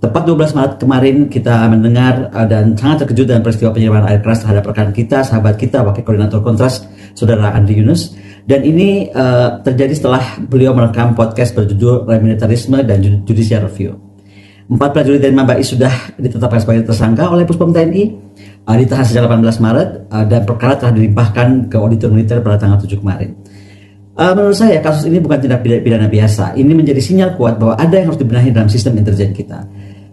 Tepat 12 Maret kemarin kita mendengar dan sangat terkejut dengan peristiwa penyiraman air keras terhadap rekan kita, sahabat kita, Wakil Koordinator Kontras, Saudara Andri Yunus. Dan ini terjadi setelah beliau merekam podcast berjudul Remilitarisme dan Judicial Review. 4 prajurit dari Mabais sudah ditetapkan sebagai tersangka oleh Puspom TNI, ditahan sejak 18 Maret dan perkara telah dilimpahkan ke auditor militer pada tanggal 7 kemarin. Menurut saya kasus ini bukan tindak pidana biasa. Ini menjadi sinyal kuat bahwa ada yang harus dibenahi dalam sistem intelijen kita.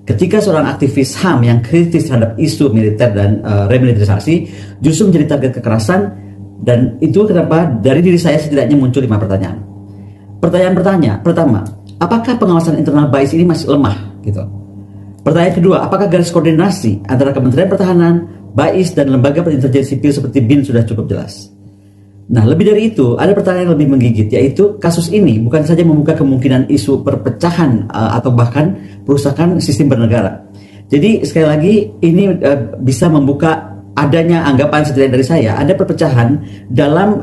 Ketika seorang aktivis HAM yang kritis terhadap isu militer dan remilitarisasi justru menjadi target kekerasan, dan itu kenapa dari diri saya setidaknya muncul 5 pertanyaan. Pertanyaan pertama, apakah pengawasan internal BAIS ini masih lemah? Gitu. Pertanyaan kedua, apakah garis koordinasi antara Kementerian Pertahanan, BAIS dan lembaga perintelijen sipil seperti BIN sudah cukup jelas? Nah, lebih dari itu, ada pertanyaan yang lebih menggigit, yaitu kasus ini bukan saja membuka kemungkinan isu perpecahan atau bahkan perusakan sistem bernegara. Jadi, sekali lagi, ini bisa membuka adanya anggapan setidaknya dari saya, ada perpecahan dalam,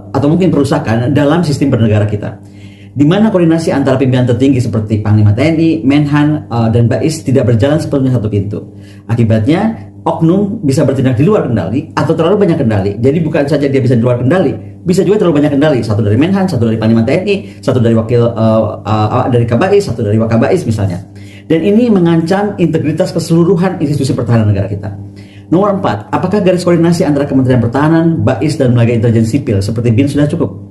atau mungkin perusakan dalam sistem bernegara kita. Di mana koordinasi antara pimpinan tertinggi seperti Panglima TNI, Menhan, dan BAIS tidak berjalan sepenuhnya satu pintu. Akibatnya, oknum bisa bertindak di luar kendali atau terlalu banyak kendali. Jadi bukan saja dia bisa di luar kendali, bisa juga terlalu banyak kendali. Satu dari Menhan, satu dari Panglima TNI, satu dari wakil dari Kabais, satu dari Wakabais misalnya. Dan ini mengancam integritas keseluruhan institusi pertahanan negara kita. Nomor 4, apakah garis koordinasi antara Kementerian Pertahanan, BAIS dan lembaga intelijen sipil seperti BIN sudah cukup?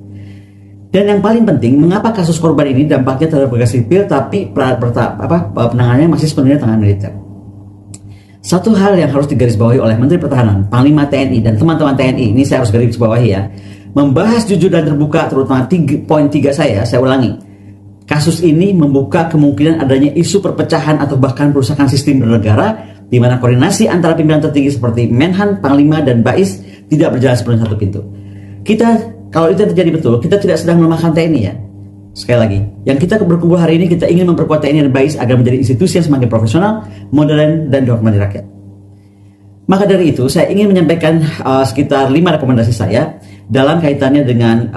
Dan yang paling penting, mengapa kasus korban ini dampaknya terhadap lembaga sipil tapi penanganannya masih sepenuhnya tangan militer? Satu hal yang harus digarisbawahi oleh Menteri Pertahanan, Panglima TNI, dan teman-teman TNI, ini saya harus garisbawahi ya, membahas jujur dan terbuka terutama poin 3 saya ulangi. Kasus ini membuka kemungkinan adanya isu perpecahan atau bahkan perusakan sistem bernegara, di mana koordinasi antara pimpinan tertinggi seperti Menhan, Panglima, dan BAIS tidak berjalan sepenuhnya satu pintu. Kalau itu terjadi betul, kita tidak sedang melemahkan TNI ya. Sekali lagi, yang kita berkumpul hari ini, kita ingin memperkuat TNI dan BAIS agar menjadi institusi yang semakin profesional, modern, dan dihormati rakyat. Maka dari itu, saya ingin menyampaikan sekitar 5 rekomendasi saya dalam kaitannya dengan